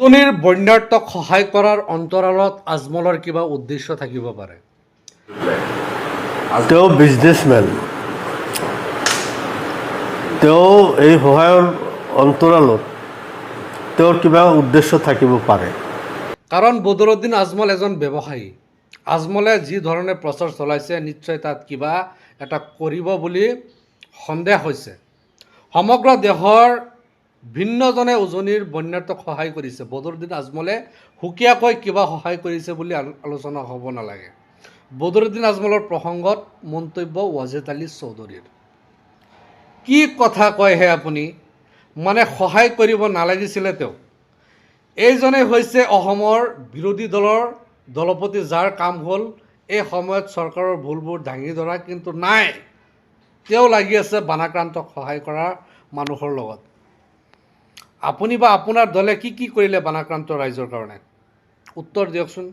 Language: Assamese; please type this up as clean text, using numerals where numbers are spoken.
উজনিৰ বন্যাৰ্থক সহায় কৰাৰ অন্তৰালত আজমলৰ কিবা উদ্দেশ্য থাকিব পাৰে। তেওঁ বিজনেছমেন, তেওঁ এই সহায়ৰ অন্তৰালত তেওঁৰ কিবা উদ্দেশ্য থাকিব পাৰে। কাৰণ বদৰুদ্দিন আজমল এজন ব্যৱসায়ী। আজমলে যি ধৰণে প্ৰচাৰ চলাইছে নিশ্চয় তাত কিবা এটা কৰিব বুলি সন্দেহ হৈছে। সমগ্ৰ দেশৰ ভিন্নজনে উজনিৰ বন্যাৰ্থক সহায় কৰিছে। বদৰুদ্দিন আজমলে সুকীয়াকৈ কিবা সহায় কৰিছে বুলি আলোচনা হ'ব নালাগে। বদৰুদ্দিন আজমলৰ প্ৰসংগত মন্তব্য ৱাজেদ আলী চৌধুৰীৰ। কি কথা কয় হে আপুনি? মানে সহায় কৰিব নালাগিছিলে তেওঁ। এইজনে হৈছে অসমৰ বিৰোধী দলৰ দলপতি, যাৰ কাম হ'ল এই সময়ত চৰকাৰৰ ভুলবোৰ দাঙি ধৰা, কিন্তু নাই, তেওঁ লাগি আছে বানাক্ৰান্তক সহায় কৰা মানুহৰ লগত। আপুনি বা আপোনাৰ দলে কি কৰিলে বানাক্ৰান্ত ৰাইজৰ কাৰণে? উত্তৰ দিয়কচোন।